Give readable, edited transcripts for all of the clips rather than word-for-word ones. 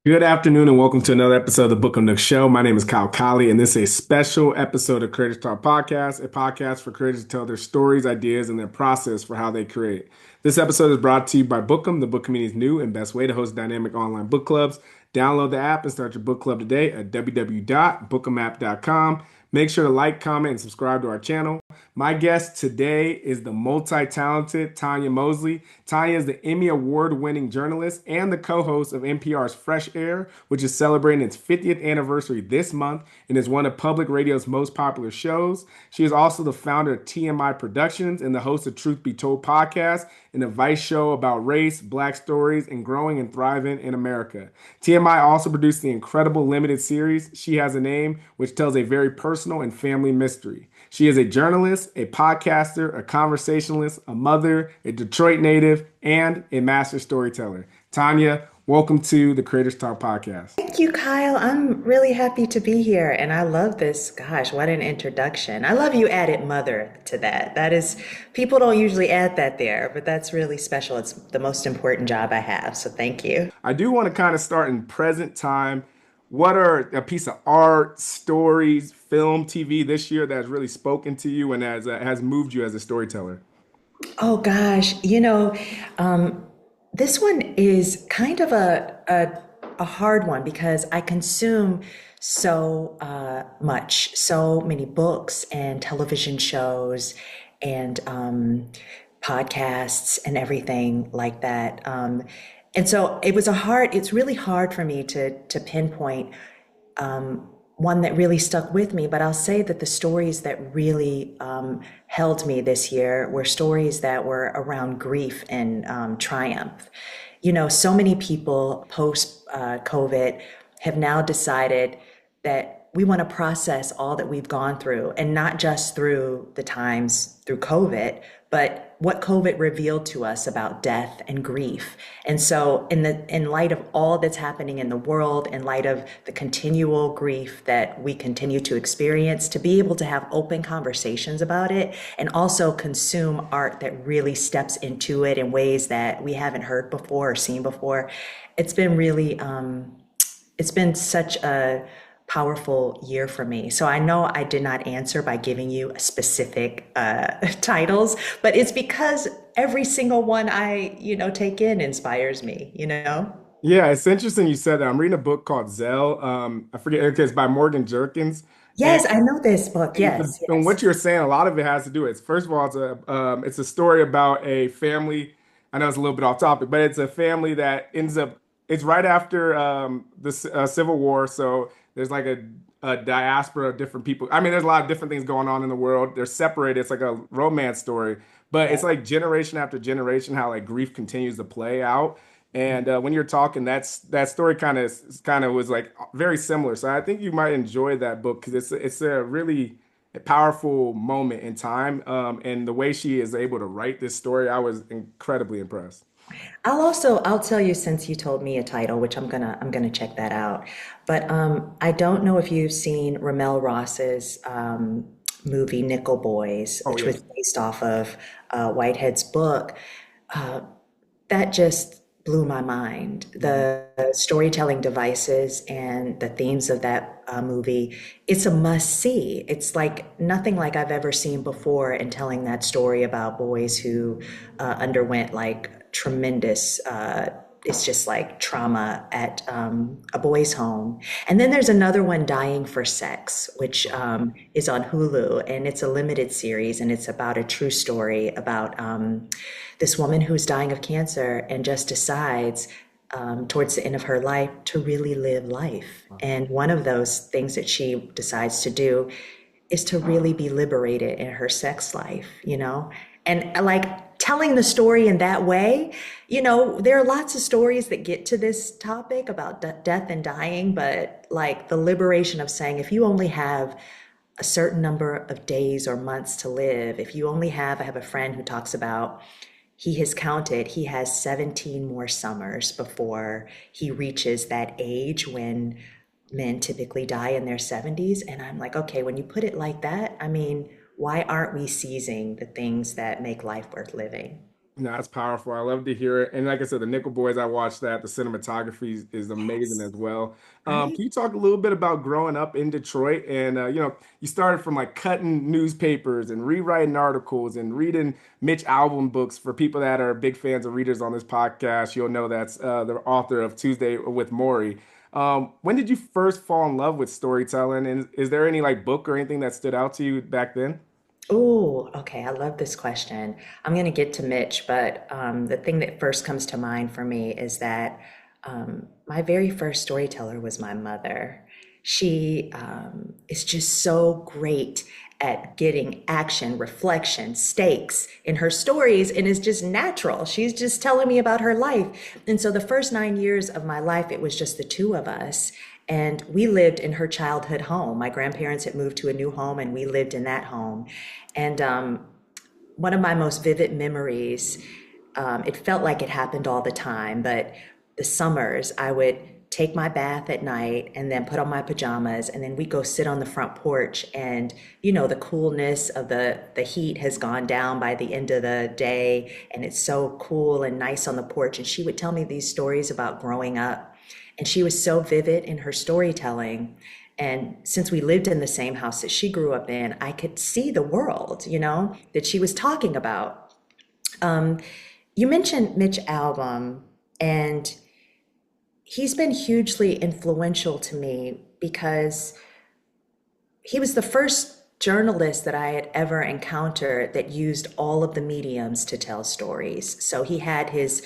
Good afternoon and welcome to another episode of the Bookum Show. My name is Kyle Colley, and this is a special episode of Creators Talk Podcast, a podcast for creators to tell their stories, ideas, and their process for how they create. This episode is brought to you by Bookum, the book community's new and best way to host dynamic online book clubs. Download the app and start your book club today at www.bookumapp.com. Make sure to like, comment, and subscribe to our channel. My guest today is the multi-talented Tonya Mosley. Tonya is the Emmy Award-winning journalist and the co-host of NPR's Fresh Air, which is celebrating its 50th anniversary this month and is one of public radio's most popular shows. She is also the founder of TMI Productions and the host of Truth Be Told podcast, an advice show about race, Black stories, and growing and thriving in America. TMI also produced the incredible limited series, She Has a Name, which tells a very personal and family mystery. She is a journalist, a podcaster, a conversationalist, a mother, a Detroit native, and a master storyteller. Tonya, welcome to the Creators Talk Podcast. Thank you, Kyle. I'm really happy to be here. And I love this. Gosh, what an introduction. I love you added mother to that. That is, people don't usually add that there, but that's really special. It's the most important job I have. So thank you. I do want to kind of start in present time. What are a piece of art, stories, film, TV this year that has really spoken to you and has moved you as a storyteller? Oh, gosh. This one is kind of a hard one because I consume so much, so many books and television shows and podcasts and everything like that. And so it's really hard for me to pinpoint one that really stuck with me, but I'll say that the stories that really held me this year were stories that were around grief and triumph. You know, so many people post COVID have now decided that we want to process all that we've gone through, and not just through the times through COVID, but what COVID revealed to us about death and grief. And so in light of all that's happening in the world, in light of the continual grief that we continue to experience, to be able to have open conversations about it and also consume art that really steps into it in ways that we haven't heard before or seen before, it's been really, it's been such a powerful year for me. So I know I did not answer by giving you specific titles, but it's because every single one I, take in inspires me. Yeah, it's interesting you said that. I'm reading a book called Zell. I forget, it's by Morgan Jerkins. And, Yes, I know this book. Yes, and yes. what you're saying, a lot of it has to do with, first of all, it's a story about a family. I know it's a little bit off topic, but it's a family that ends up, it's right after the Civil War. So there's like a diaspora of different people. I mean, there's a lot of different things going on in the world. They're separated. It's like a romance story, but it's like generation after generation, how like grief continues to play out. And when you're talking, that story kind of was like very similar. So I think you might enjoy that book because it's a really powerful moment in time. And the way she is able to write this story, I was incredibly impressed. I'll tell you, since you told me a title, which I'm gonna check that out. But I don't know if you've seen Ramel Ross's movie Nickel Boys, Oh which yeah. was based off of Whitehead's book. Uh, that just blew my mind. Mhm. The storytelling devices and the themes of that movie, it's a must see. It's like nothing like I've ever seen before in telling that story about boys who underwent like tremendous, it's just like trauma at a boys' home. And then there's another one, Dying for Sex, which is on Hulu, and it's a limited series, and it's about a true story about this woman who's dying of cancer and just decides towards the end of her life to really live life. And one of those things that she decides to do is to really be liberated in her sex life. And like telling the story in that way, there are lots of stories that get to this topic about death and dying, but like the liberation of saying, if you only have a certain number of days or months to live, if you only have, I have a friend who talks about, he has counted, he has 17 more summers before he reaches that age when men typically die in their 70s. And I'm like, okay, when you put it like that, I mean, why aren't we seizing the things that make life worth living? No, that's powerful. I love to hear it. And like I said, the Nickel Boys, I watched that. The cinematography is amazing as Yes, well. right? Can you talk a little bit about growing up in Detroit? And you started from like cutting newspapers and rewriting articles and reading Mitch Albom books. For people that are big fans of readers on this podcast, you'll know that's the author of Tuesday with Maury. When did you first fall in love with storytelling? And is there any like book or anything that stood out to you back then? Oh, okay. I love this question. I'm going to get to Mitch, but the thing that first comes to mind for me is that my very first storyteller was my mother. She is just so great at getting action, reflection, stakes in her stories, and is just natural. She's just telling me about her life. And so the first 9 years of my life, it was just the two of us. And we lived in her childhood home. My grandparents had moved to a new home, and we lived in that home. And one of my most vivid memories, it felt like it happened all the time, but the summers, I would take my bath at night and then put on my pajamas, and then we go sit on the front porch. And the coolness of the heat has gone down by the end of the day, and it's so cool and nice on the porch. And she would tell me these stories about growing up, and she was so vivid in her storytelling. And since we lived in the same house that she grew up in, I could see the world, that she was talking about. You mentioned Mitch Albom, and he's been hugely influential to me because he was the first journalist that I had ever encountered that used all of the mediums to tell stories. So he had his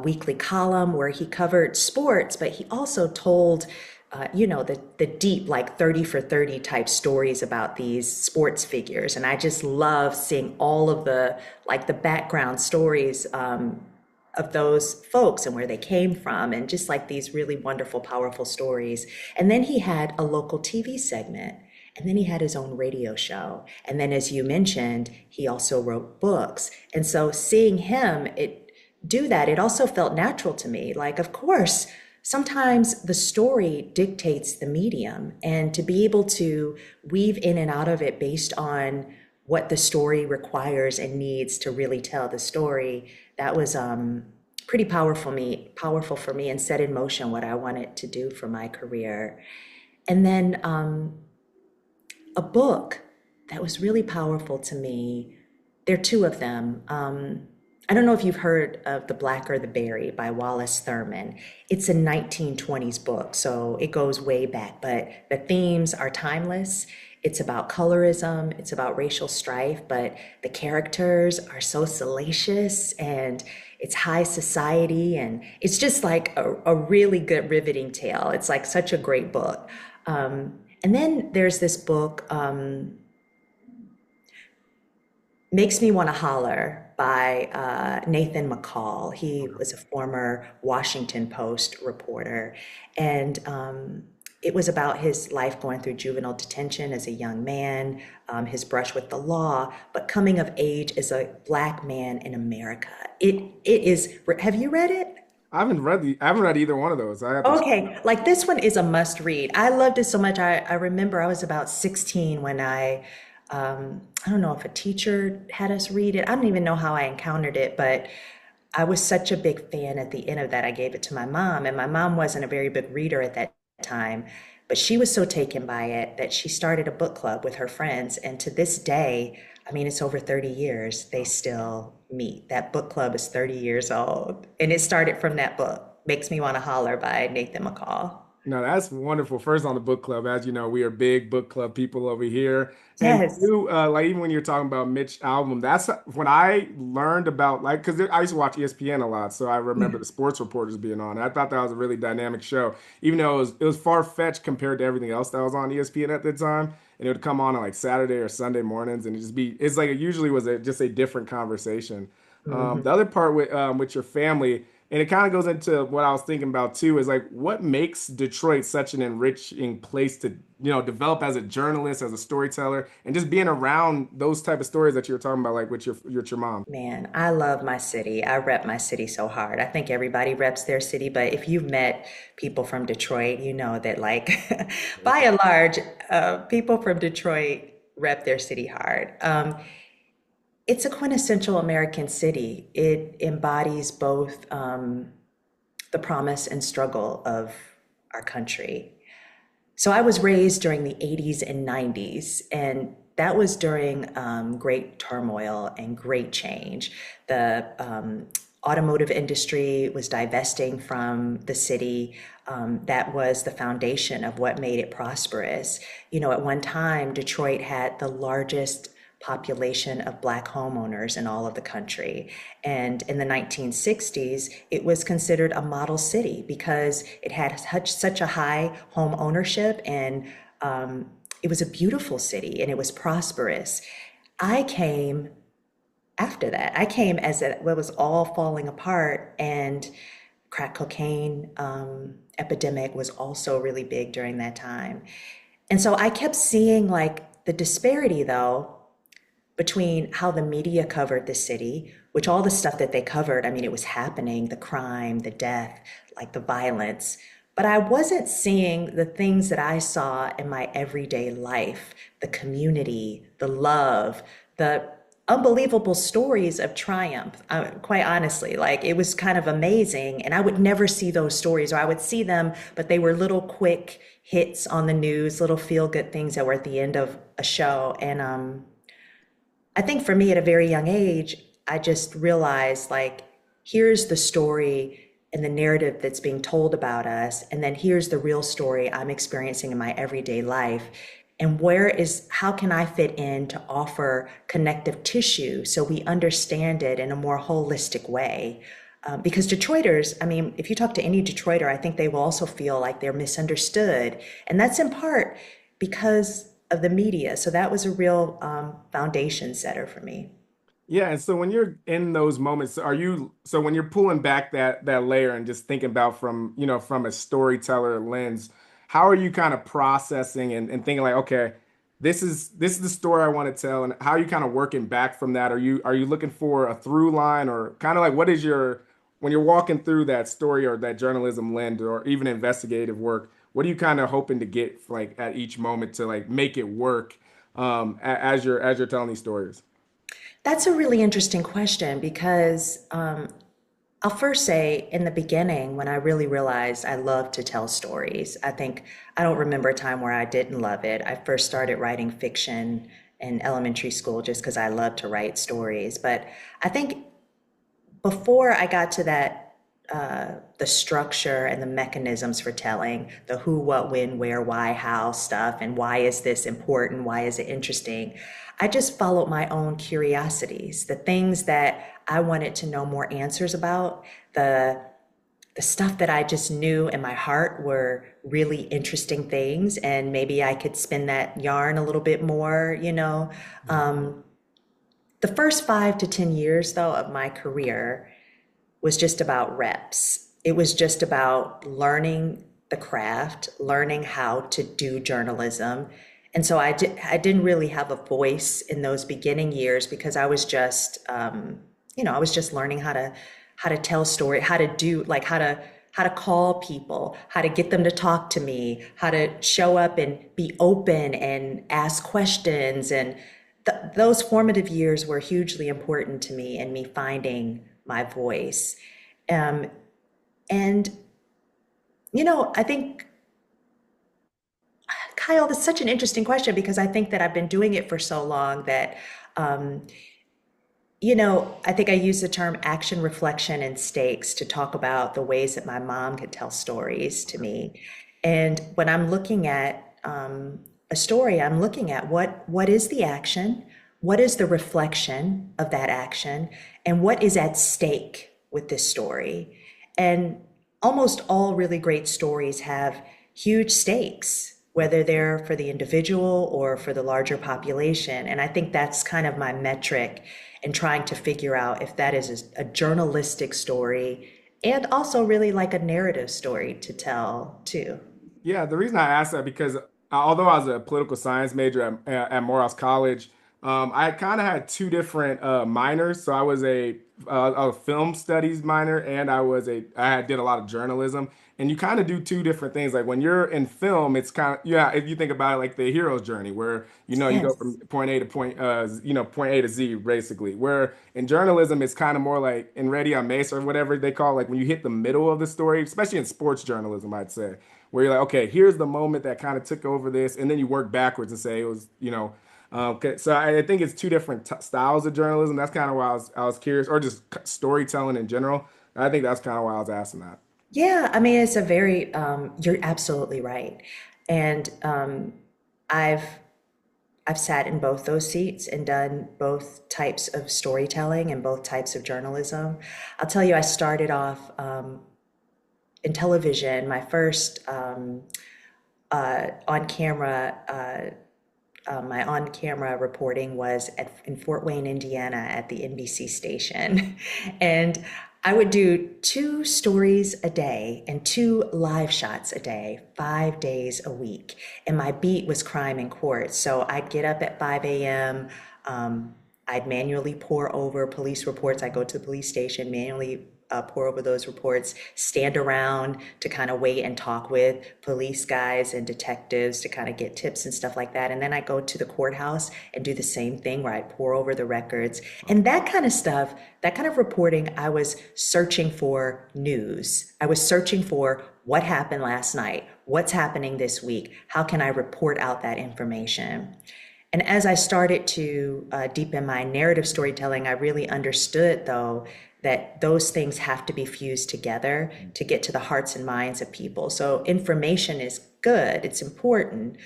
weekly column where he covered sports, but he also told the deep, like 30 for 30 type stories about these sports figures. And I just love seeing all of the background stories of those folks and where they came from, and just like these really wonderful, powerful stories. And then he had a local TV segment. And then he had his own radio show. And then, as you mentioned, he also wrote books. And so seeing him do that, it also felt natural to me. Like, of course, sometimes the story dictates the medium, and to be able to weave in and out of it based on what the story requires and needs to really tell the story, that was pretty powerful for me, and set in motion what I wanted to do for my career. And then a book that was really powerful to me, there are two of them. I don't know if you've heard of The Black or the Berry by Wallace Thurman. It's a 1920s book, so it goes way back, but the themes are timeless. It's about colorism, it's about racial strife, but the characters are so salacious, and it's high society, and it's just like a really good riveting tale. It's like such a great book. And then there's this book, Makes Me Want to Holler by Nathan McCall. He was a former Washington Post reporter. And it was about his life going through juvenile detention as a young man, his brush with the law, but coming of age as a Black man in America. It is, have you read it? I haven't read either one of those. I have to check it Okay, out. like this one is a must read. I loved it so much. I remember I was about 16 when I don't know if a teacher had us read it. I don't even know how I encountered it, but I was such a big fan. At the end of that, I gave it to my mom, and my mom wasn't a very big reader at that time, but she was so taken by it that she started a book club with her friends. And to this day, I mean, it's over 30 years, they still meet. That book club is 30 years old, and it started from that book, Makes Me Want to Holler by Nathan McCall. No, that's wonderful. First on the book club, as you know, we are big book club people over here. And Yes. two, like even when you're talking about Mitch Albom, that's when I learned about like because I used to watch ESPN a lot, so I remember the sports reporters being on. I thought that was a really dynamic show, even though it was far fetched compared to everything else that was on ESPN at the time. And it would come on like Saturday or Sunday mornings, and it's like it usually was just a different conversation. The Mhm. other part with your family. And it kind of goes into what I was thinking about too, is like what makes Detroit such an enriching place to, develop as a journalist, as a storyteller, and just being around those type of stories that you were talking about, like with your mom. Man, I love my city. I rep my city so hard. I think everybody reps their city, but if you've met people from Detroit, you know that, like, by and large, people from Detroit rep their city hard. It's a quintessential American city. It embodies both the promise and struggle of our country. So I was raised during the 80s and 90s, and that was during great turmoil and great change. The automotive industry was divesting from the city. That was the foundation of what made it prosperous. You know, at one time, Detroit had the largest population of Black homeowners in all of the country. And in the 1960s, it was considered a model city because it had such a high home ownership, and it was a beautiful city and it was prosperous. I came after that. I came as it was all falling apart, and crack cocaine epidemic was also really big during that time. And so I kept seeing like the disparity though between how the media covered the city, which all the stuff that they covered, I mean, it was happening, the crime, the death, like the violence. But I wasn't seeing the things that I saw in my everyday life, the community, the love, the unbelievable stories of triumph. Quite honestly, like it was kind of amazing. And I would never see those stories, or I would see them, but they were little quick hits on the news, little feel good things that were at the end of a show. And I think for me at a very young age, I just realized like, here's the story and the narrative that's being told about us. And then here's the real story I'm experiencing in my everyday life. And how can I fit in to offer connective tissue so we understand it in a more holistic way? Because Detroiters, I mean, if you talk to any Detroiter, I think they will also feel like they're misunderstood. And that's in part because of the media. So that was a real foundation setter for me. Yeah, and so when you're in those moments, so when you're pulling back that layer and just thinking about from, from a storyteller lens, how are you kind of processing and thinking like, okay, this is the story I want to tell, and how are you kind of working back from that? Are you looking for a through line, or kind of like what is your when you're walking through that story or that journalism lens or even investigative work, what are you kind of hoping to get like at each moment to like make it work as you're telling these stories? That's a really interesting question because I'll first say in the beginning, when I really realized I love to tell stories, I don't remember a time where I didn't love it. I first started writing fiction in elementary school just because I love to write stories. But I think before I got to that, the structure and the mechanisms for telling the who, what, when, where, why, how stuff, and why is this important? Why is it interesting? I just followed my own curiosities, the things that I wanted to know more answers about, the the stuff that I just knew in my heart were really interesting things, and maybe I could spin that yarn a little bit more, you know. Um, the first 5 to 10 years, though, of my career was just about reps. It was just about learning the craft, learning how to do journalism. And so I didn't really have a voice in those beginning years because I was just, I was just learning how to tell story, how to do, like how to call people, how to get them to talk to me, how to show up and be open and ask questions. And those formative years were hugely important to me and me finding my voice. Um, and, I think, Kyle, that's such an interesting question because I think that I've been doing it for so long that, um, I think I use the term action, reflection, and stakes to talk about the ways that my mom could tell stories to me. And when I'm looking at a story, I'm looking at what is the action, what is the reflection of that action, and what is at stake with this story. And almost all really great stories have huge stakes, whether they're for the individual or for the larger population. And I think that's kind of my metric in trying to figure out if that is a journalistic story and also really like a narrative story to tell too. Yeah, the reason I asked that because although I was a political science major at Morehouse College, I kind of had two different minors. So I was a film studies minor, and I did a lot of journalism. And you kind of do two different things. Like when you're in film, it's kind of, yeah, if you think about it, like the hero's journey, where, you go from Yes. point A to point A to Z, basically. Where in journalism, it's kind of more like in Ready on Mace or whatever they call, like when you hit the middle of the story, especially in sports journalism, I'd say, where you're like, okay, here's the moment that kind of took over this. And then you work backwards and say it was, okay, so I think it's two different styles of journalism. That's kind of why I was curious, or just storytelling in general. I think that's kind of why I was asking that. Yeah, I mean, it's a very, you're absolutely right. And I've I've sat in both those seats and done both types of storytelling and both types of journalism. I'll tell you, I started off in television. My first on camera my on-camera reporting was in Fort Wayne, Indiana, at the NBC station, and I would do 2 stories a day and 2 live shots a day, 5 days a week. And my beat was crime in court. So I'd get up at 5 a.m. I'd manually pour over police reports. I go to the police station, manually pour over those reports, stand around to kind of wait and talk with police guys and detectives to kind of get tips and stuff like that. And then I go to the courthouse and do the same thing where I pour over the records and that kind of stuff, that kind of reporting. I was searching for news. I was searching for what happened last night, what's happening this week, how can I report out that information? And as I started to deepen my narrative storytelling, I really understood, though, that those things have to be fused together to get to the hearts and minds of people. So information is good, it's important.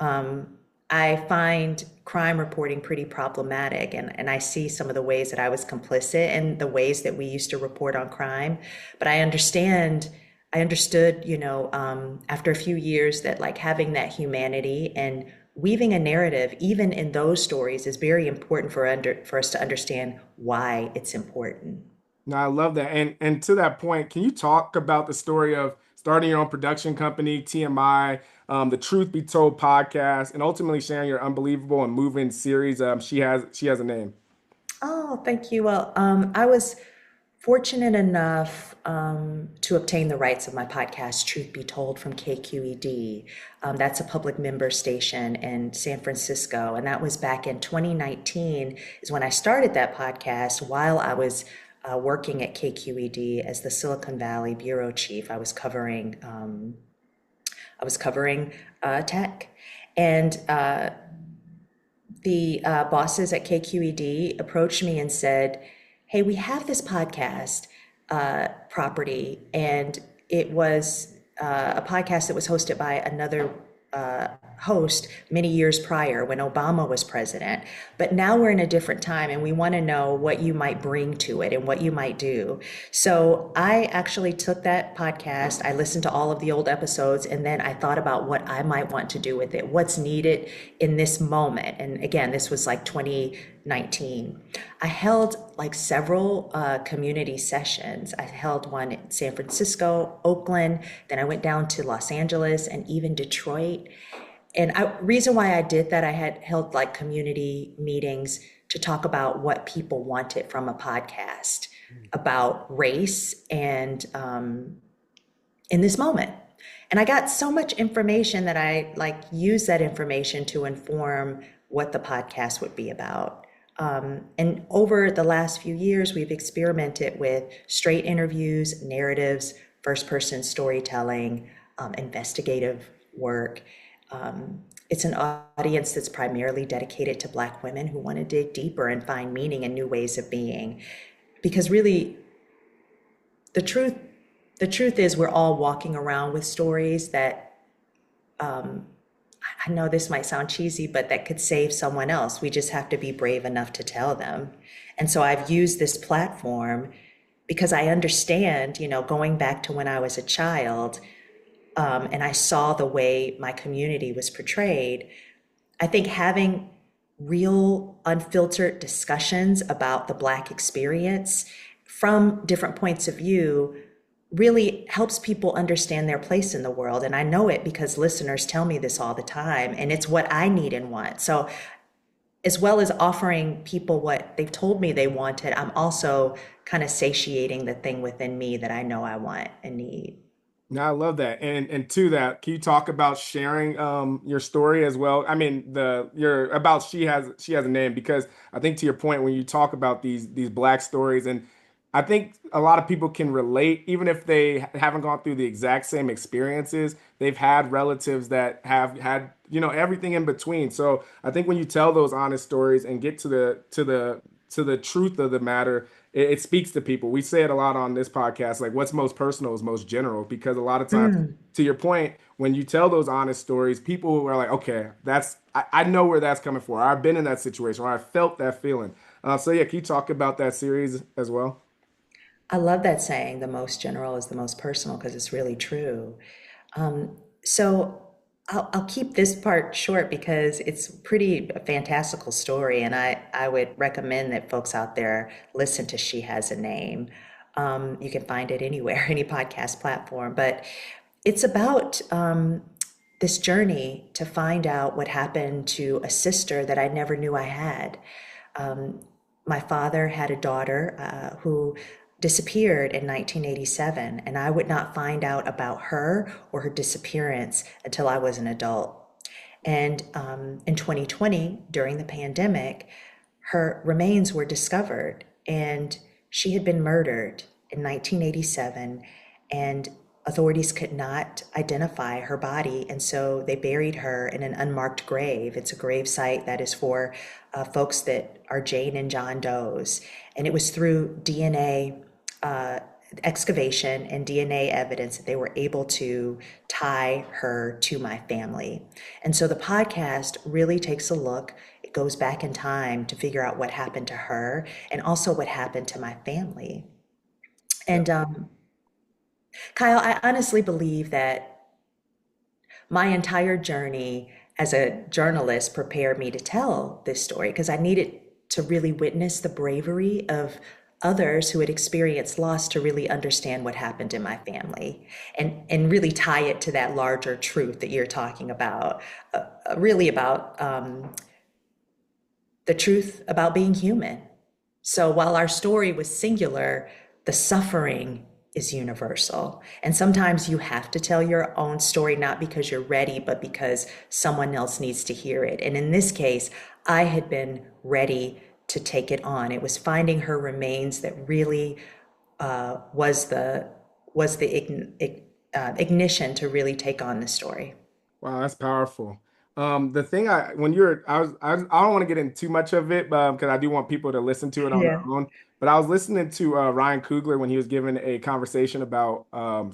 I find crime reporting pretty problematic, and I see some of the ways that I was complicit and the ways that we used to report on crime. But I understood, after a few years that like having that humanity and weaving a narrative, even in those stories, is very important for us to understand why it's important. No, I love that. And to that point, can you talk about the story of starting your own production company, TMI, the Truth Be Told podcast, and ultimately sharing your unbelievable and moving series? She has a name. Oh, thank you. Well, I was fortunate enough to obtain the rights of my podcast, Truth Be Told, from KQED. That's a public member station in San Francisco. And that was back in 2019 is when I started that podcast while I was working at KQED as the Silicon Valley bureau chief. I was covering tech, and the bosses at KQED approached me and said, "Hey, we have this podcast property, and it was a podcast that was hosted by another host many years prior when Obama was president. But now we're in a different time and we want to know what you might bring to it and what you might do." So I actually took that podcast, I listened to all of the old episodes, and then I thought about what I might want to do with it, what's needed in this moment. And again, this was like 2019. I held like several community sessions. I held one in San Francisco, Oakland, then I went down to Los Angeles and even Detroit. And reason why I did that, I had held like community meetings to talk about what people wanted from a podcast about race and in this moment. And I got so much information that I like used that information to inform what the podcast would be about. And over the last few years, we've experimented with straight interviews, narratives, first person storytelling, investigative work. It's an audience that's primarily dedicated to Black women who want to dig deeper and find meaning and new ways of being. Because really, the truth is we're all walking around with stories that, I know this might sound cheesy, but that could save someone else. We just have to be brave enough to tell them. And so I've used this platform because I understand, going back to when I was a child, and I saw the way my community was portrayed. I think having real unfiltered discussions about the Black experience from different points of view really helps people understand their place in the world. And I know it because listeners tell me this all the time, and it's what I need and want. So as well as offering people what they've told me they wanted, I'm also kind of satiating the thing within me that I know I want and need. No, I love that. And to that, can you talk about sharing your story as well? I mean, the your about she has a name because I think to your point when you talk about these black stories, and I think a lot of people can relate even if they haven't gone through the exact same experiences. They've had relatives that have had, everything in between. So I think when you tell those honest stories and get to the truth of the matter, it speaks to people. We say it a lot on this podcast, like what's most personal is most general, because a lot of times, Mm. to your point, when you tell those honest stories, people are like, okay, I know where that's coming from. I've been in that situation, or I felt that feeling. So yeah, can you talk about that series as well? I love that saying, the most general is the most personal, because it's really true. So I'll keep this part short because it's pretty a fantastical story, and I would recommend that folks out there listen to She Has a Name. You can find it anywhere, any podcast platform, but it's about this journey to find out what happened to a sister that I never knew I had. My father had a daughter who disappeared in 1987, and I would not find out about her or her disappearance until I was an adult. And in 2020, during the pandemic, her remains were discovered, and she had been murdered in 1987, and authorities could not identify her body, and so they buried her in an unmarked grave. It's a grave site that is for folks that are Jane and John Does, and it was through DNA uh, excavation and DNA evidence that they were able to tie her to my family. And so the podcast really takes a look. It goes back in time to figure out what happened to her and also what happened to my family. Yeah. And Kyle, I honestly believe that my entire journey as a journalist prepared me to tell this story because I needed to really witness the bravery of others who had experienced loss to really understand what happened in my family and really tie it to that larger truth that you're talking about, really about the truth about being human. So while our story was singular, the suffering is universal. And sometimes you have to tell your own story, not because you're ready, but because someone else needs to hear it. And in this case, I had been ready to take it on. It was finding her remains that really was the ignition to really take on the story. Wow, that's powerful. The thing I when you're I don't want to get into too much of it, because I do want people to listen to it on their Yeah. own. But I was listening to Ryan Coogler when he was giving a conversation about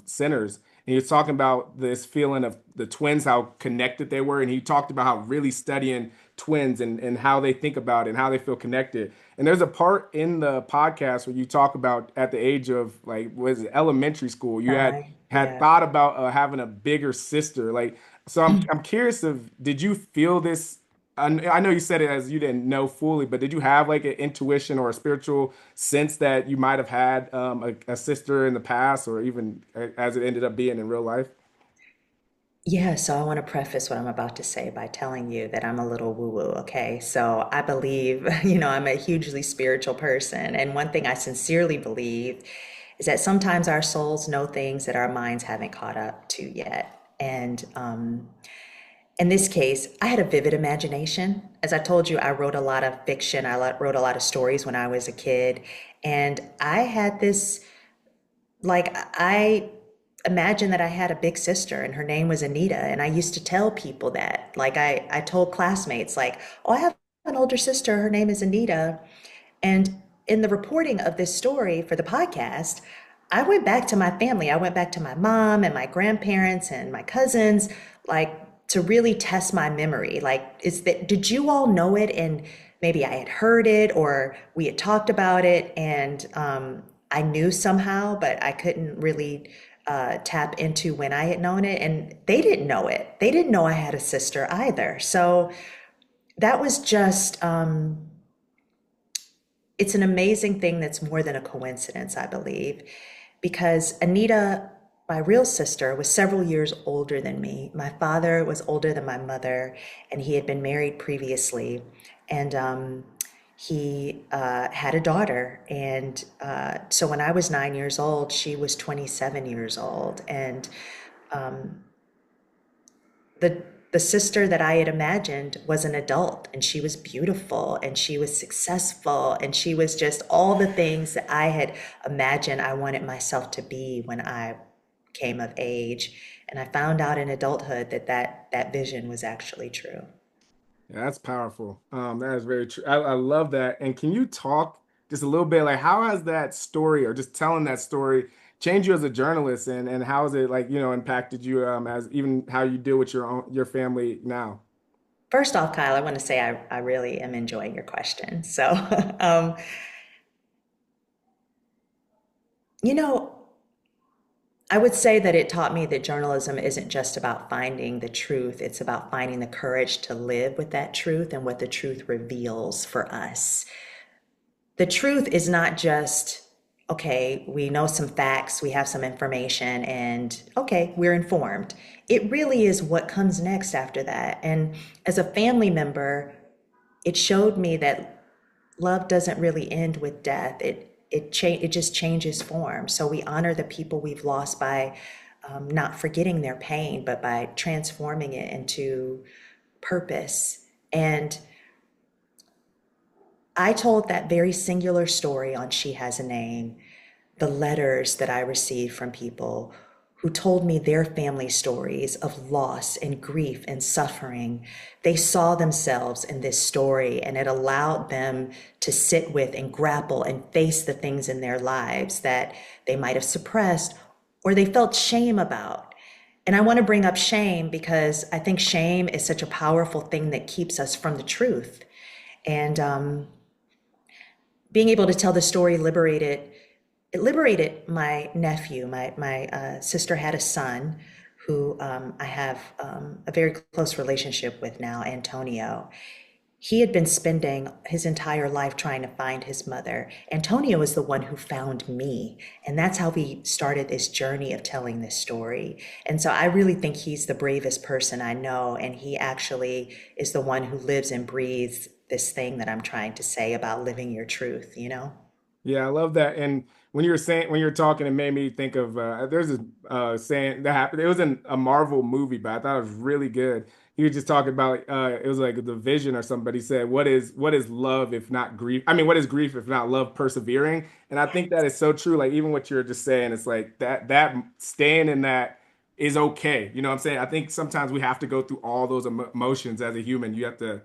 sinners, and he was talking about this feeling of the twins, how connected they were, and he talked about how really studying twins and how they think about it and how they feel connected. And there's a part in the podcast where you talk about at the age of like was it elementary school, you had Yeah. thought about having a bigger sister, like. So I'm curious of did you feel this? I know you said it as you didn't know fully, but did you have like an intuition or a spiritual sense that you might have had a sister in the past, or even as it ended up being in real life? Yeah, so I want to preface what I'm about to say by telling you that I'm a little woo-woo, okay? So I believe, I'm a hugely spiritual person. And one thing I sincerely believe is that sometimes our souls know things that our minds haven't caught up to yet. And in this case, I had a vivid imagination. As I told you, I wrote a lot of fiction. Wrote a lot of stories when I was a kid. And I had this like I imagined that I had a big sister and her name was Anita. And I used to tell people that. Like I told classmates, like, oh, I have an older sister, her name is Anita. And in the reporting of this story for the podcast, I went back to my family. I went back to my mom and my grandparents and my cousins, like to really test my memory. Like, did you all know it? And maybe I had heard it or we had talked about it and I knew somehow, but I couldn't really tap into when I had known it. And they didn't know it. They didn't know I had a sister either. So that was just, it's an amazing thing that's more than a coincidence, I believe, because Anita, my real sister, was several years older than me. My father was older than my mother, and he had been married previously. And he had a daughter. And so when I was 9 years old, she was 27 years old. And the the sister that I had imagined was an adult, and she was beautiful and she was successful and she was just all the things that I had imagined I wanted myself to be when I came of age. And I found out in adulthood that that vision was actually true. Yeah, that's powerful. That is very true. I love that. And can you talk just a little bit, like how has that story or just telling that story changed you as a journalist, and how has it like, impacted you as even how you deal with your family now? First off, Kyle, I want to say I really am enjoying your question. So, um, you know, I would say that it taught me that journalism isn't just about finding the truth, it's about finding the courage to live with that truth and what the truth reveals for us. The truth is not just, okay, we know some facts, we have some information, and okay, we're informed. It really is what comes next after that. And as a family member, it showed me that love doesn't really end with death. It just changes form. So we honor the people we've lost by not forgetting their pain, but by transforming it into purpose. And I told that very singular story on She Has a Name, the letters that I received from people who told me their family stories of loss and grief and suffering. They saw themselves in this story, and it allowed them to sit with and grapple and face the things in their lives that they might have suppressed or they felt shame about. And I want to bring up shame because I think shame is such a powerful thing that keeps us from the truth. And being able to tell the story liberated my nephew. My sister had a son who I have a very close relationship with now, Antonio. He had been spending his entire life trying to find his mother. Antonio is the one who found me. And that's how we started this journey of telling this story. And so I really think he's the bravest person I know. And he actually is the one who lives and breathes this thing that I'm trying to say about living your truth, you know? Yeah, I love that. And when you were talking, it made me think of there's this saying that happened. It was in a Marvel movie, but I thought it was really good. He was just talking about it was like the vision or somebody said, what is love if not grief? I mean, what is grief if not love persevering? And I think that is so true. Like even what you're just saying, it's like that staying in that is okay. You know what I'm saying? I think sometimes we have to go through all those emotions as a human. You have to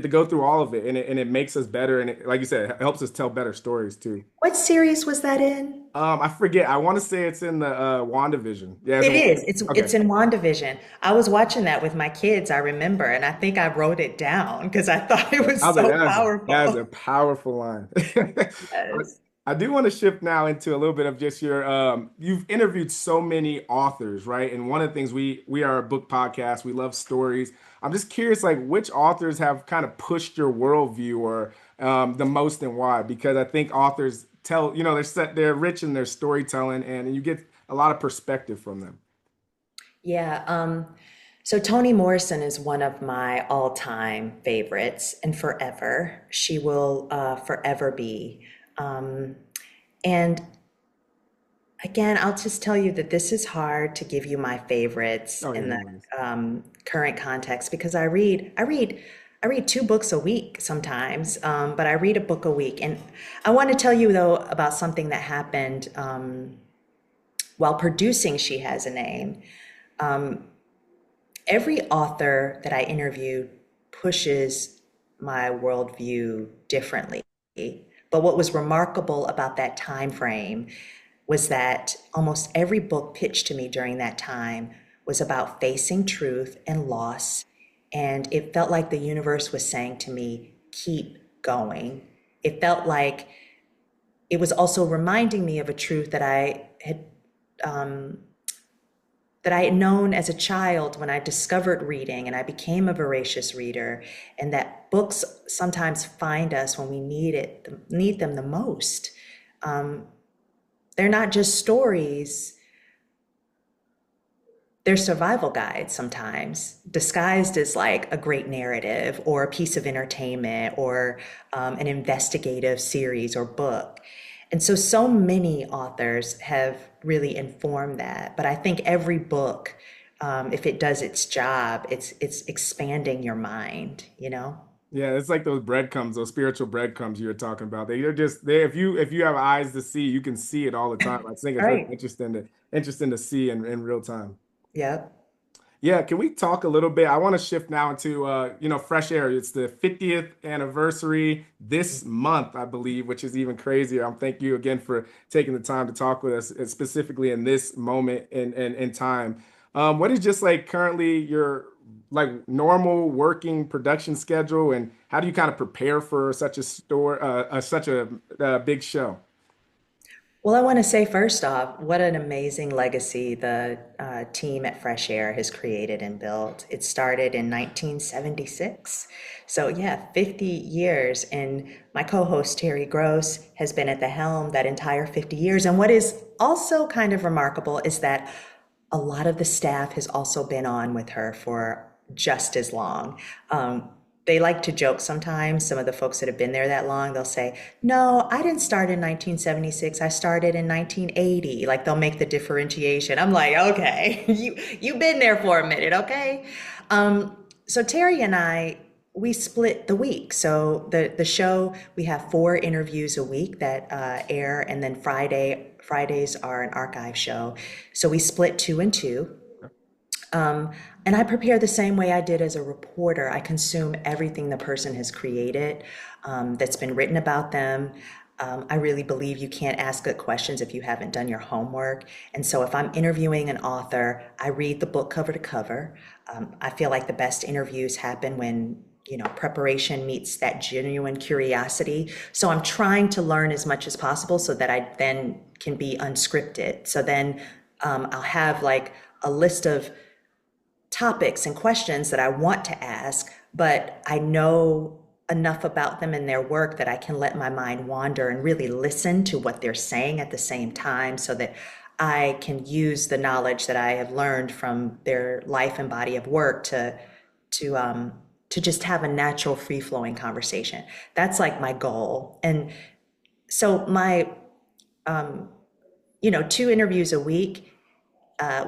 go through all of it, and it makes us better. And like you said, it helps us tell better stories too. What series was that in? I forget. I want to say it's in the WandaVision. Yeah, It is. It's okay. in WandaVision. I was watching that with my kids, I remember, and I think I wrote it down because I thought it I was was like, so that is a powerful. powerful line. Yes. I do want to shift now into a little bit of just you've interviewed so many authors, right? And one of the things we are a book podcast, we love stories. I'm just curious, like which authors have kind of pushed your worldview or the most and why? Because I think authors tell, they're rich in their storytelling and you get a lot of perspective from them. Yeah. So Toni Morrison is one of my all-time favorites, and forever. She will forever be. Um, and again, I'll just tell you that this is hard to give you my favorites Oh yeah, in no the worries. current context because I read two books a week sometimes, but I read a book a week. And I want to tell you though about something that happened while producing She Has a Name. Every author that I interviewed pushes my worldview differently. But what was remarkable about that time frame was that almost every book pitched to me during that time was about facing truth and loss. And it felt like the universe was saying to me, keep going. It felt like it was also reminding me of a truth that I had known as a child when I discovered reading and I became a voracious reader, and that books sometimes find us when we need them the most. They're not just stories, they're survival guides sometimes, disguised as like a great narrative or a piece of entertainment or an investigative series or book. And so, so many authors have really informed that. But I think every book, if it does its job, it's expanding your mind, you know? Yeah, it's like those breadcrumbs, those spiritual breadcrumbs you were talking about. They're just they if you have eyes to see, you can see it all the time. I think it's really Right. interesting to see in real time. Yep. Yeah, can we talk a little bit? I want to shift now into Fresh Air. It's the 50th anniversary this month, I believe, which is even crazier. I'm thank you again for taking the time to talk with us, specifically in this moment in time. What is just like currently your like normal working production schedule, and how do you kind of prepare for such a such a big show? Well, I want to say first off, what an amazing legacy the team at Fresh Air has created and built. It started in 1976. So, yeah, 50 years. And my co host, Terry Gross, has been at the helm that entire 50 years. And what is also kind of remarkable is that a lot of the staff has also been on with her for just as long. They like to joke sometimes, some of the folks that have been there that long, they'll say, no, I didn't start in 1976. I started in 1980. Like they'll make the differentiation. I'm like, okay, you've been there for a minute, okay? So Terry and I, we split the week. So the show, we have 4 interviews a week that air, and then Fridays are an archive show. So we split 2 and 2. And I prepare the same way I did as a reporter. I consume everything the person has created, that's been written about them. I really believe you can't ask good questions if you haven't done your homework. And so if I'm interviewing an author, I read the book cover to cover. I feel like the best interviews happen when preparation meets that genuine curiosity. So I'm trying to learn as much as possible so that I then can be unscripted. So then I'll have like a list of topics and questions that I want to ask, but I know enough about them and their work that I can let my mind wander and really listen to what they're saying at the same time so that I can use the knowledge that I have learned from their life and body of work to just have a natural free flowing conversation. That's like my goal. And so my 2 interviews a week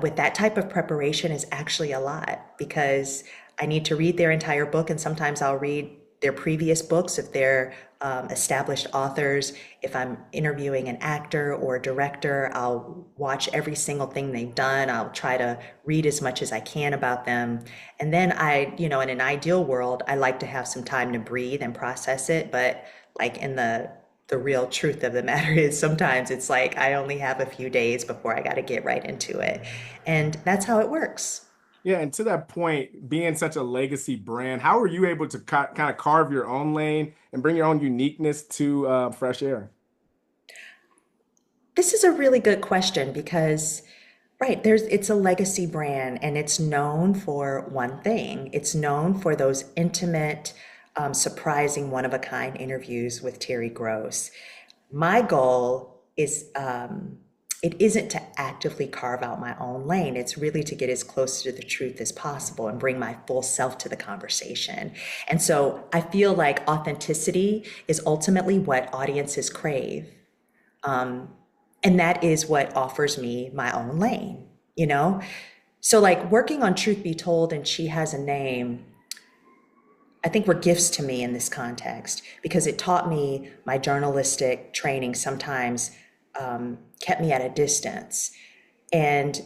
with that type of preparation is actually a lot because I need to read their entire book, and sometimes I'll read their previous books if they're established authors. If I'm interviewing an actor or a director, I'll watch every single thing they've done. I'll try to read as much as I can about them. And then in an ideal world, I like to have some time to breathe and process it. But like in the real truth of the matter is sometimes it's like I only have a few days before I got to get right into it. And that's how it works. Yeah, and to that point, being such a legacy brand, how are you able to kind of carve your own lane and bring your own uniqueness to Fresh Air? This is a really good question because right, it's a legacy brand and it's known for one thing. It's known for those intimate, surprising, one of a kind interviews with Terry Gross. My goal is it isn't to actively carve out my own lane. It's really to get as close to the truth as possible and bring my full self to the conversation. And so I feel like authenticity is ultimately what audiences crave. And that is what offers me my own lane, you know? So like working on Truth Be Told and She Has a Name, I think were gifts to me in this context because it taught me my journalistic training sometimes kept me at a distance. And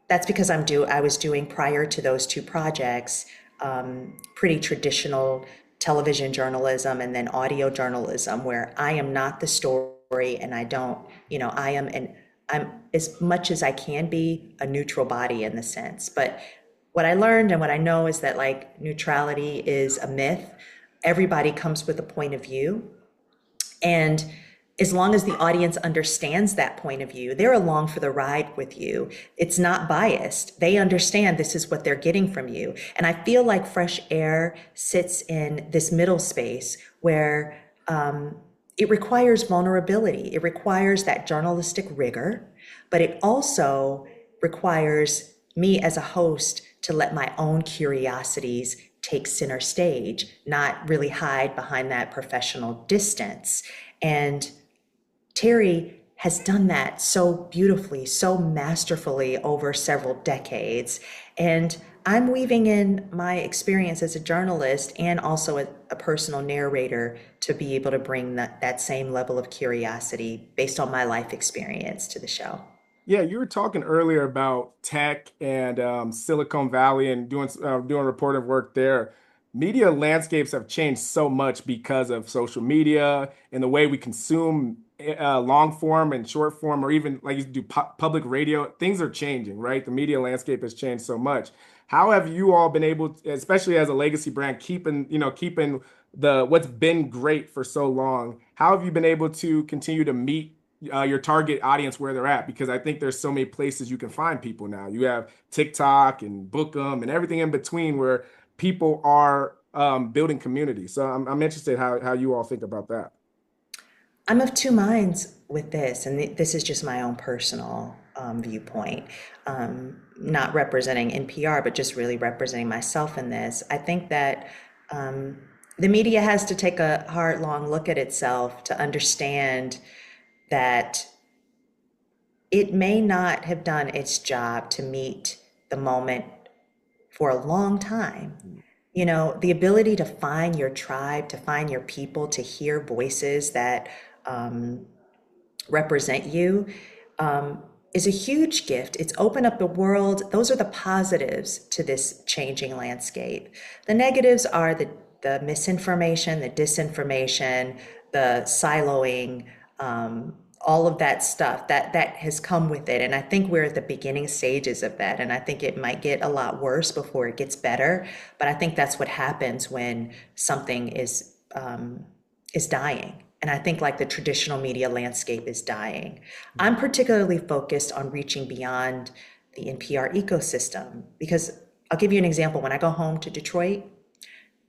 that's because I was doing prior to those 2 projects, pretty traditional television journalism and then audio journalism where I am not the story and I don't, I'm as much as I can be a neutral body in the sense. But what I learned and what I know is that like neutrality is a myth. Everybody comes with a point of view. And as long as the audience understands that point of view, they're along for the ride with you. It's not biased. They understand this is what they're getting from you. And I feel like Fresh Air sits in this middle space where it requires vulnerability. It requires that journalistic rigor, but it also requires me as a host to let my own curiosities take center stage, not really hide behind that professional distance. And Terry has done that so beautifully, so masterfully over several decades. And I'm weaving in my experience as a journalist and also a personal narrator to be able to bring that same level of curiosity based on my life experience to the show. Yeah, you were talking earlier about tech and Silicon Valley and doing reporting work there. Media landscapes have changed so much because of social media and the way we consume long form and short form, or even like you do public radio. Things are changing, right? The media landscape has changed so much. How have you all been able to, especially as a legacy brand, keeping the what's been great for so long? How have you been able to continue to meet your target audience where they're at? Because I think there's so many places you can find people now. You have TikTok and Bookum and everything in between where people are building community. So I'm interested how you all think about that. I'm of two minds with this, and this is just my own personal viewpoint, not representing NPR, but just really representing myself in this. I think that the media has to take a hard, long look at itself to understand that it may not have done its job to meet the moment for a long time. You know, the ability to find your tribe, to find your people, to hear voices that represent you is a huge gift. It's opened up the world. Those are the positives to this changing landscape. The negatives are the misinformation, the disinformation, the siloing, all of that stuff that has come with it. And I think we're at the beginning stages of that. And I think it might get a lot worse before it gets better. But I think that's what happens when something is dying. And I think like the traditional media landscape is dying. I'm particularly focused on reaching beyond the NPR ecosystem because I'll give you an example. When I go home to Detroit,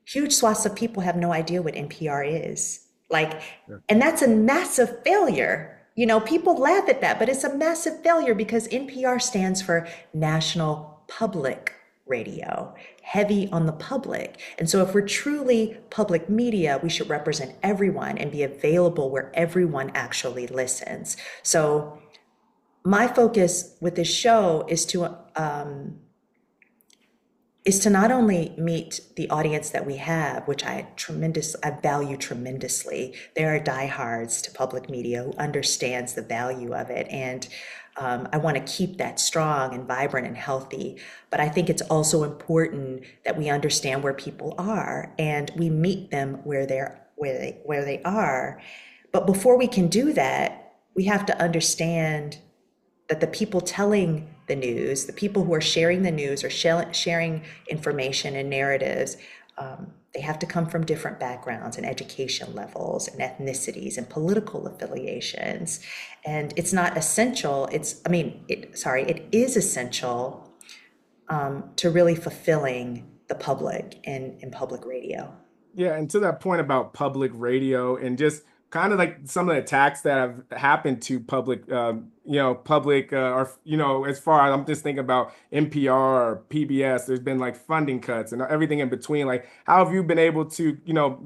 huge swaths of people have no idea what NPR is. Like, and that's a massive failure. You know, people laugh at that, but it's a massive failure because NPR stands for National Public Radio, heavy on the public. And so if we're truly public media, we should represent everyone and be available where everyone actually listens. So my focus with this show is to not only meet the audience that we have, which I value tremendously. There are diehards to public media who understands the value of it. And I want to keep that strong and vibrant and healthy. But I think it's also important that we understand where people are and we meet them where they are. But before we can do that, we have to understand that the people telling the news, the people who are sharing the news or sharing information and narratives, they have to come from different backgrounds and education levels and ethnicities and political affiliations. And it's not essential, it is essential to really fulfilling the public in public radio. Yeah, and to that point about public radio and just kind of like some of the attacks that have happened to as far as I'm just thinking about NPR or PBS, there's been like funding cuts and everything in between. Like, how have you been able to,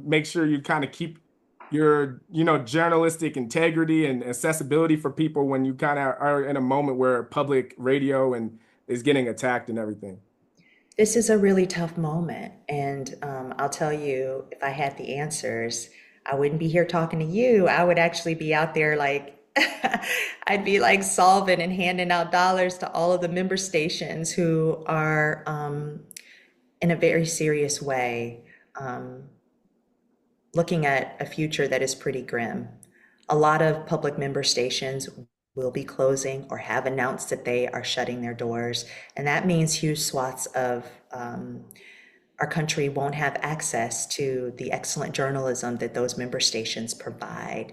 make sure you kind of keep your, journalistic integrity and accessibility for people when you kind of are in a moment where public radio and is getting attacked and everything? This is a really tough moment. And I'll tell you, if I had the answers, I wouldn't be here talking to you. I would actually be out there like, I'd be like solving and handing out dollars to all of the member stations who are in a very serious way looking at a future that is pretty grim. A lot of public member stations will be closing or have announced that they are shutting their doors. And that means huge swaths of our country won't have access to the excellent journalism that those member stations provide.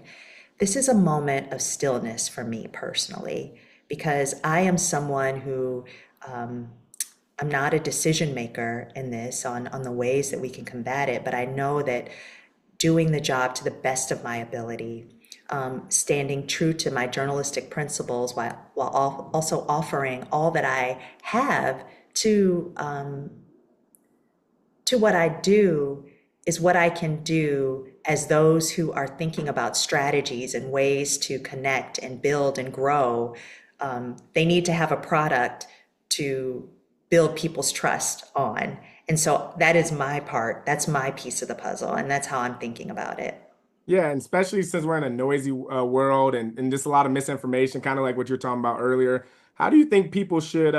This is a moment of stillness for me personally, because I am someone who, I'm not a decision maker in this on the ways that we can combat it, but I know that doing the job to the best of my ability standing true to my journalistic principles while also offering all that I have to what I do is what I can do as those who are thinking about strategies and ways to connect and build and grow. They need to have a product to build people's trust on. And so that is my part. That's my piece of the puzzle. And that's how I'm thinking about it. Yeah, and especially since we're in a noisy world and just a lot of misinformation, kind of like what you're talking about earlier. How do you think people should,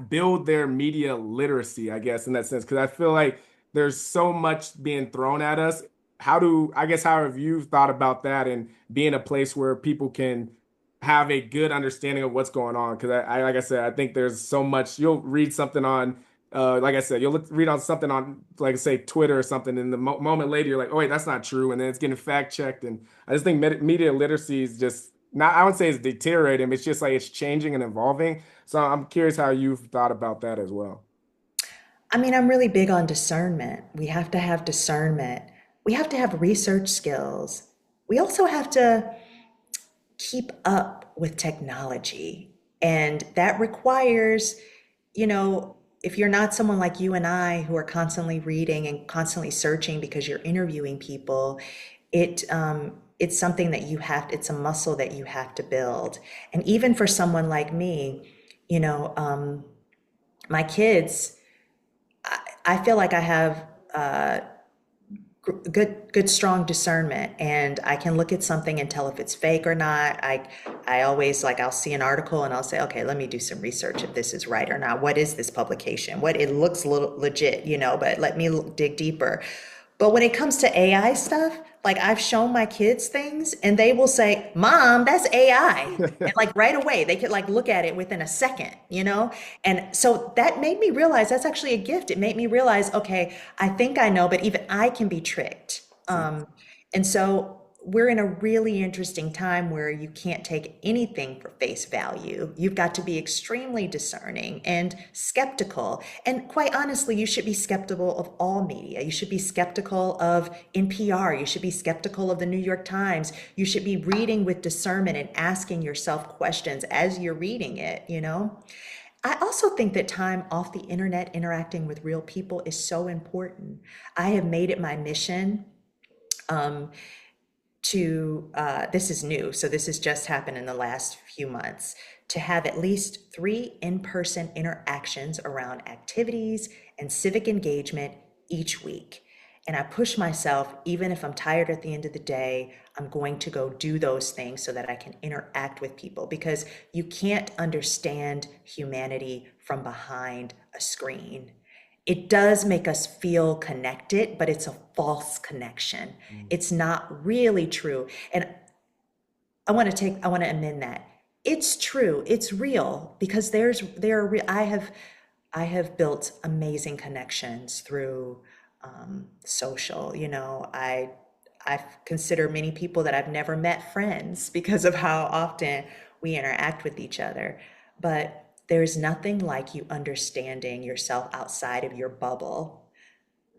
build their media literacy, I guess, in that sense? Because I feel like there's so much being thrown at us. How have you thought about that and being a place where people can have a good understanding of what's going on? Because like I said, I think there's so much. You'll read something on like I said, you'll read on something on, like, say, Twitter or something, and the moment later, you're like, oh, wait, that's not true. And then it's getting fact checked. And I just think media literacy is just not, I wouldn't say it's deteriorating, but it's just like it's changing and evolving. So I'm curious how you've thought about that as well. I mean, I'm really big on discernment. We have to have discernment. We have to have research skills. We also have to keep up with technology. And that requires, if you're not someone like you and I who are constantly reading and constantly searching because you're interviewing people, it's something that it's a muscle that you have to build. And even for someone like me, my kids, I feel like I have good strong discernment, and I can look at something and tell if it's fake or not. I always, like, I'll see an article and I'll say, okay, let me do some research if this is right or not. What is this publication? What, it looks legit, but let me dig deeper. But when it comes to AI stuff, like, I've shown my kids things and they will say, Mom, that's AI. And like right away, they could like look at it within a second. And so that made me realize that's actually a gift. It made me realize, okay, I think I know, but even I can be tricked. And so we're in a really interesting time where you can't take anything for face value. You've got to be extremely discerning and skeptical. And quite honestly, you should be skeptical of all media. You should be skeptical of NPR. You should be skeptical of the New York Times. You should be reading with discernment and asking yourself questions as you're reading it. I also think that time off the internet interacting with real people is so important. I have made it my mission this is new, so this has just happened in the last few months, to have at least 3 in-person interactions around activities and civic engagement each week. And I push myself, even if I'm tired at the end of the day, I'm going to go do those things so that I can interact with people, because you can't understand humanity from behind a screen. It does make us feel connected, but it's a false connection. It's not really true. And I want to amend that. It's true. It's real, because I have built amazing connections through social. I consider many people that I've never met friends because of how often we interact with each other. But there's nothing like you understanding yourself outside of your bubble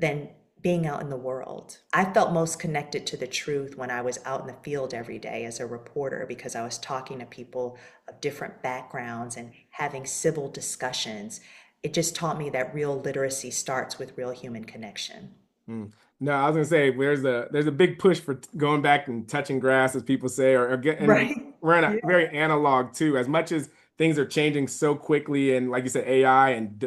than being out in the world. I felt most connected to the truth when I was out in the field every day as a reporter, because I was talking to people of different backgrounds and having civil discussions. It just taught me that real literacy starts with real human connection. No, I was gonna say there's a big push for going back and touching grass, as people say, and Right. we're in a Yeah. very analog too. As much as things are changing so quickly, and like you said, AI and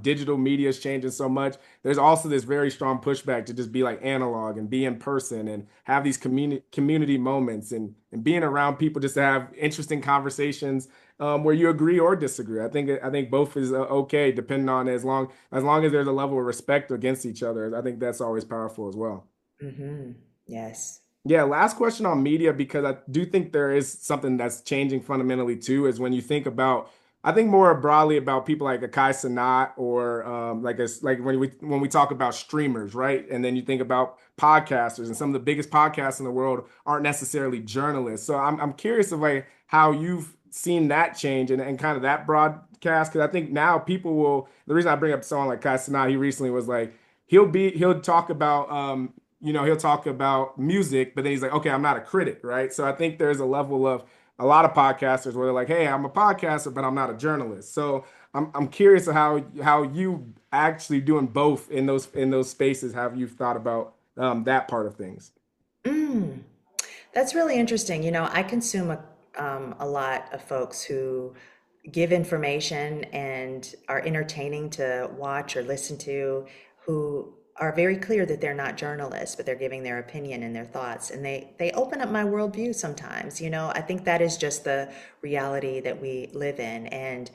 digital media is changing so much, there's also this very strong pushback to just be like analog and be in person and have these community moments and being around people just to have interesting conversations where you agree or disagree. I think both is okay, depending on as long as there's a level of respect against each other. I think that's always powerful as well. Mm-hmm. Yes. Yeah, last question on media, because I do think there is something that's changing fundamentally too, is when you think about, I think more broadly about people like Akai Sanat or like when we talk about streamers, right? And then you think about podcasters, and some of the biggest podcasts in the world aren't necessarily journalists. So I'm curious of like how you've seen that change and kind of that broadcast, because I think now people will. The reason I bring up someone like Kai Sanat, he recently was like he'll talk about he'll talk about music, but then he's like, okay, I'm not a critic, right? So I think there's a level of a lot of podcasters where they're like, hey, I'm a podcaster, but I'm not a journalist. So I'm curious of how you actually doing both in those spaces. Have you thought about that part of things? Mm, that's really interesting. I consume a lot of folks who give information and are entertaining to watch or listen to, who are very clear that they're not journalists, but they're giving their opinion and their thoughts. And they open up my worldview sometimes. I think that is just the reality that we live in. And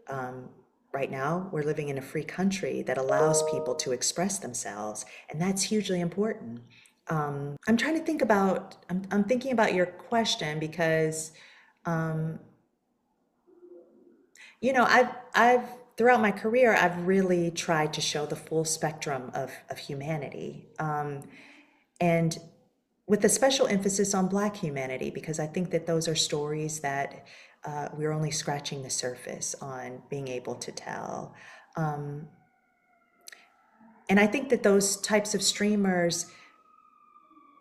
um, right now, we're living in a free country that allows people to express themselves, and that's hugely important. I'm trying to think about, I'm thinking about your question because, um, I've throughout my career, I've really tried to show the full spectrum of humanity, and with a special emphasis on Black humanity, because I think that those are stories that we're only scratching the surface on being able to tell. Um, and I think that those types of streamers,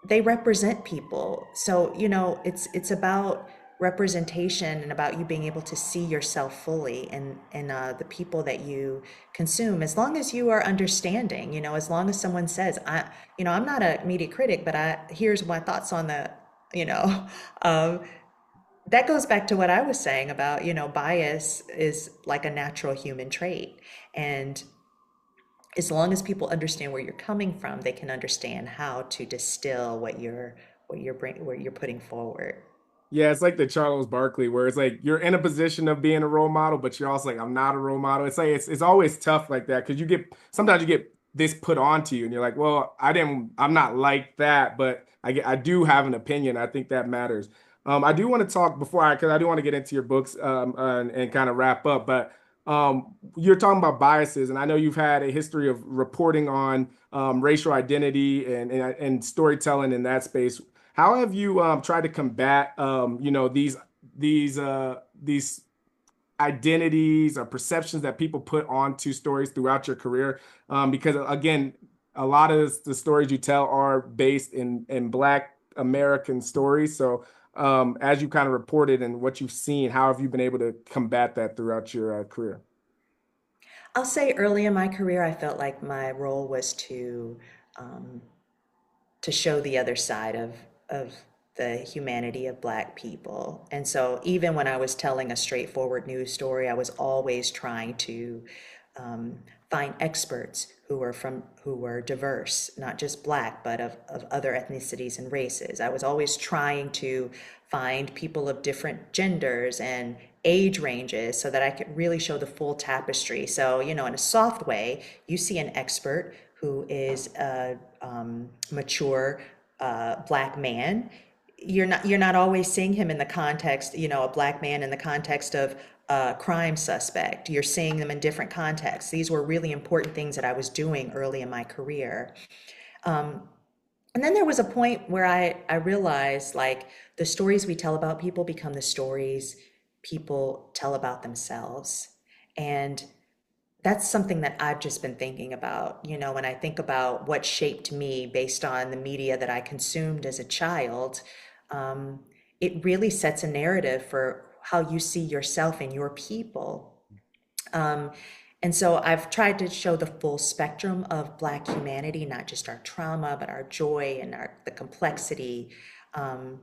they represent people. So, it's about representation and about you being able to see yourself fully and the people that you consume, as long as you are understanding, as long as someone says, I'm not a media critic, but here's my thoughts on the, you know, um, that goes back to what I was saying about, bias is like a natural human trait. And as long as people understand where you're coming from, they can understand how to distill what you're putting forward. Yeah, it's like the Charles Barkley, where it's like you're in a position of being a role model, but you're also like, I'm not a role model. It's like it's always tough like that because sometimes you get this put onto you, and you're like, well, I'm not like that, but I do have an opinion. I think that matters. I do want to talk because I do want to get into your books and kind of wrap up, but you're talking about biases, and I know you've had a history of reporting on racial identity and storytelling in that space. How have you tried to combat, these identities or perceptions that people put onto stories throughout your career? Because again, a lot of the stories you tell are based in Black American stories. So, as you kind of reported and what you've seen, how have you been able to combat that throughout your career? I'll say early in my career, I felt like my role was um, to show the other side of the humanity of Black people. And so even when I was telling a straightforward news story, I was always trying to um, find experts who were diverse, not just Black, but of other ethnicities and races. I was always trying to find people of different genders and age ranges so that I could really show the full tapestry. So, in a soft way, you see an expert who is a mature Black man. You're not always seeing him in the context, a Black man in the context of a crime suspect. You're seeing them in different contexts. These were really important things that I was doing early in my career. Um, and then there was a point where I realized, like, the stories we tell about people become the stories people tell about themselves. And that's something that I've just been thinking about, when I think about what shaped me based on the media that I consumed as a child. um, it really sets a narrative for how you see yourself and your people. Um, and so I've tried to show the full spectrum of Black humanity, not just our trauma, but our joy and the complexity. Um,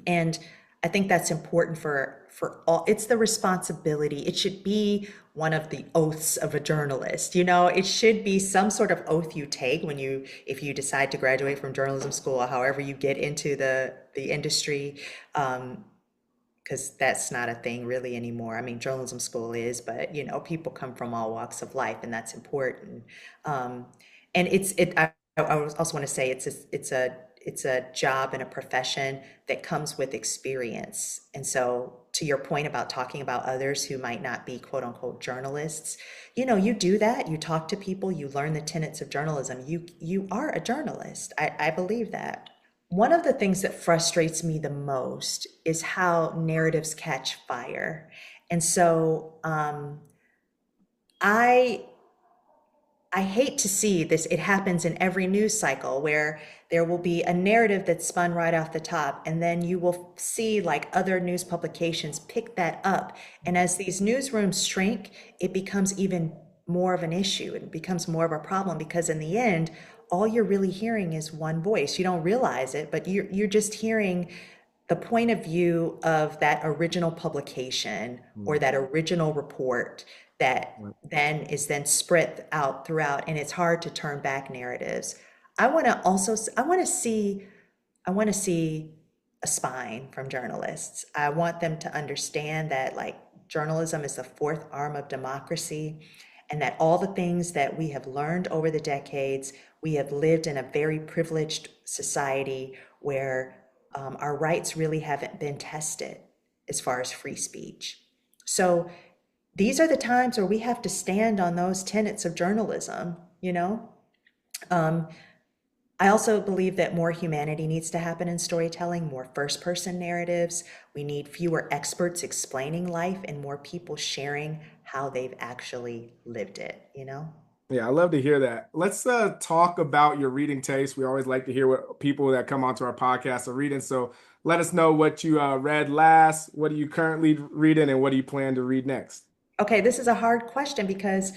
and I think that's important for all. It's the responsibility. It should be one of the oaths of a journalist. It should be some sort of oath you take if you decide to graduate from journalism school, or however you get into the industry. Because that's not a thing really anymore. I mean, journalism school is, but people come from all walks of life, and that's important. Um, and I also want to say it's a job and a profession that comes with experience. And so, to your point about talking about others who might not be quote unquote journalists, you do that. You talk to people. You learn the tenets of journalism. You are a journalist. I believe that. One of the things that frustrates me the most is how narratives catch fire. And so I I hate to see this. It happens in every news cycle where there will be a narrative that's spun right off the top, and then you will see like other news publications pick that up. And as these newsrooms shrink, it becomes even more of an issue. It becomes more of a problem because in the end, all you're really hearing is one voice. You don't realize it, but you're just hearing the point of view of that original publication or that original report that then spread out throughout, and it's hard to turn back narratives. I want to see I want to see a spine from journalists. I want them to understand that like journalism is the fourth arm of democracy, and that all the things that we have learned over the decades, we have lived in a very privileged society where our rights really haven't been tested as far as free speech. So these are the times where we have to stand on those tenets of journalism, you know? Um, I also believe that more humanity needs to happen in storytelling, more first person narratives. We need fewer experts explaining life and more people sharing how they've actually lived it, you know? Yeah, I love to hear that. Let's talk about your reading taste. We always like to hear what people that come onto our podcast are reading. So let us know what you read last, what are you currently reading, and what do you plan to read next? Okay, this is a hard question because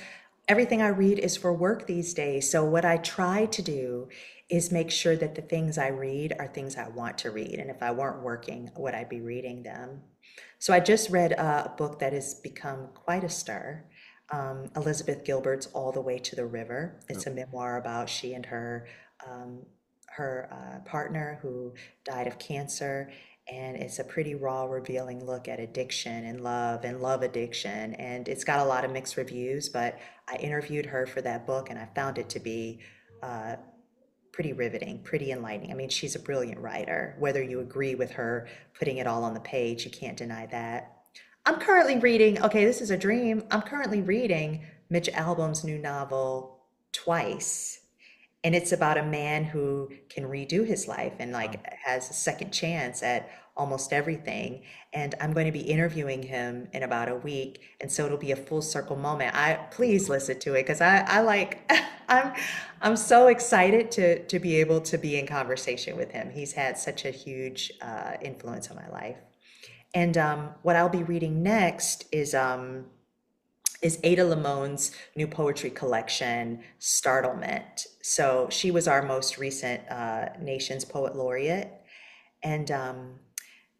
everything I read is for work these days. So, what I try to do is make sure that the things I read are things I want to read. And if I weren't working, would I be reading them? So, I just read a book that has become quite a stir. Elizabeth Gilbert's All the Way to the River. It's a memoir about she and um, her partner who died of cancer, and it's a pretty raw, revealing look at addiction and love addiction. And it's got a lot of mixed reviews, but I interviewed her for that book, and I found it to be uh, pretty riveting, pretty enlightening. I mean, she's a brilliant writer. Whether you agree with her putting it all on the page, you can't deny that. I'm currently reading, okay, this is a dream. I'm currently reading Mitch Albom's new novel, Twice. And it's about a man who can redo his life and like has a second chance at almost everything. And I'm going to be interviewing him in about a week, and so it'll be a full circle moment. I please listen to it because I like I'm I'm so excited to be able to be in conversation with him. He's had such a huge influence on my life. And what I'll be reading next is Ada Lamone's new poetry collection, Startlement. So she was our most recent Nation's Poet Laureate, and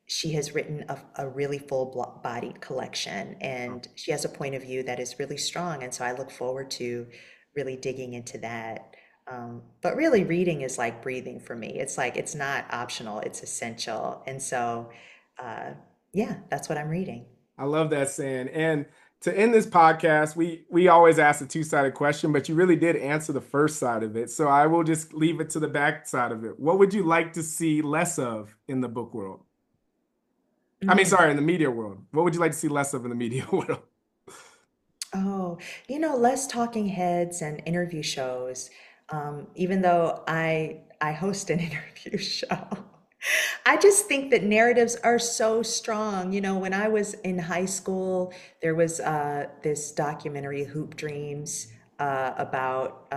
she has written a really full-bodied collection, and she has a point of view that is really strong, and so I look forward to really digging into that. But really, reading is like breathing for me. It's like it's not optional; it's essential, and so uh, yeah, that's what I'm reading. I love that saying. And to end this podcast, we always ask a two-sided question, but you really did answer the first side of it. So I will just leave it to the back side of it. What would you like to see less of in the book world? I mean, Mm. sorry, in the media world. What would you like to see less of in the media world? Oh, less talking heads and interview shows. Even though I host an interview show, I just think that narratives are so strong. When I was in high school, there was this documentary, Hoop Dreams, about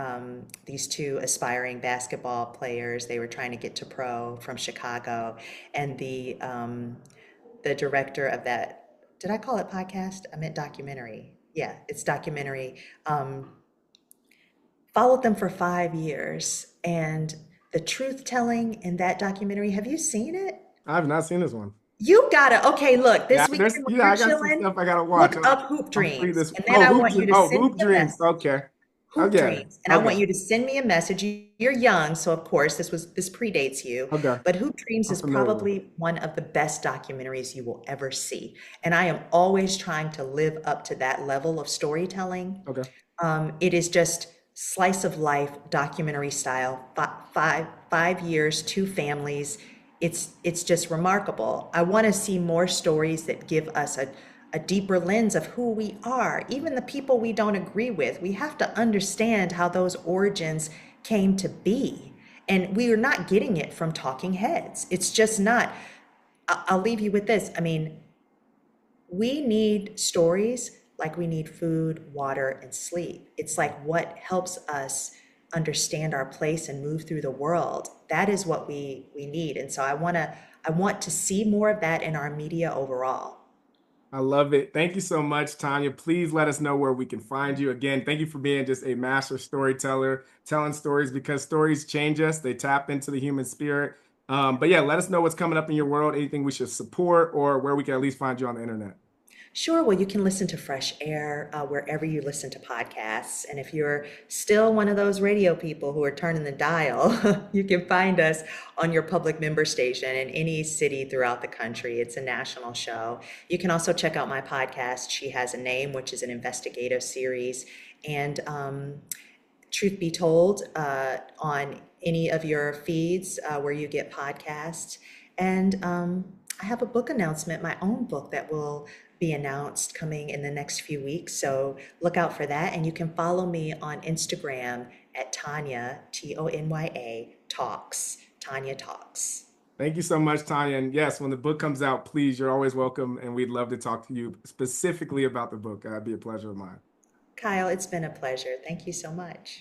these two aspiring basketball players. They were trying to get to pro from Chicago, and the director of that, did I call it podcast? I meant documentary. Yeah, it's documentary. Followed them for 5 years, and the truth telling in that documentary, have you seen it? I have not seen this one. You gotta, okay, look, Yeah, this weekend when I you're got some chilling, stuff I gotta watch. look up Hoop I'm free Dreams. this. And then I want you to send Hoop me a Dreams. message. Okay. Oh Hoop yeah. Dreams. And I want Okay. you to send me a message. You're young, so of course this predates you. Okay. But Hoop Dreams I'm is familiar with it. probably one of the best documentaries you will ever see. And I am always trying to live up to that level of storytelling. Okay. It is just slice of life, documentary style, 5 years, two families. It's just remarkable. I want to see more stories that give us a deeper lens of who we are, even the people we don't agree with. We have to understand how those origins came to be. And we are not getting it from talking heads. It's just not. I'll leave you with this. I mean, we need stories like we need food, water, and sleep. It's like what helps us understand our place and move through the world. That is what we need. And so I want to see more of that in our media overall. I love it. Thank you so much, Tonya. Please let us know where we can find you. Again, thank you for being just a master storyteller, telling stories because stories change us. They tap into the human spirit. But yeah, let us know what's coming up in your world, anything we should support, or where we can at least find you on the internet. Sure. Well, you can listen to Fresh Air wherever you listen to podcasts. And if you're still one of those radio people who are turning the dial, you can find us on your public member station in any city throughout the country. It's a national show. You can also check out my podcast, She Has a Name, which is an investigative series. And truth be told, on any of your feeds where you get podcasts. And I have a book announcement, my own book that will be announced coming in the next few weeks. So look out for that. And you can follow me on Instagram at Tonya, Tonya Talks, Tonya Talks. Thank you so much, Tonya. And yes, when the book comes out, please, you're always welcome. And we'd love to talk to you specifically about the book. That'd be a pleasure of mine. Kyle, it's been a pleasure. Thank you so much.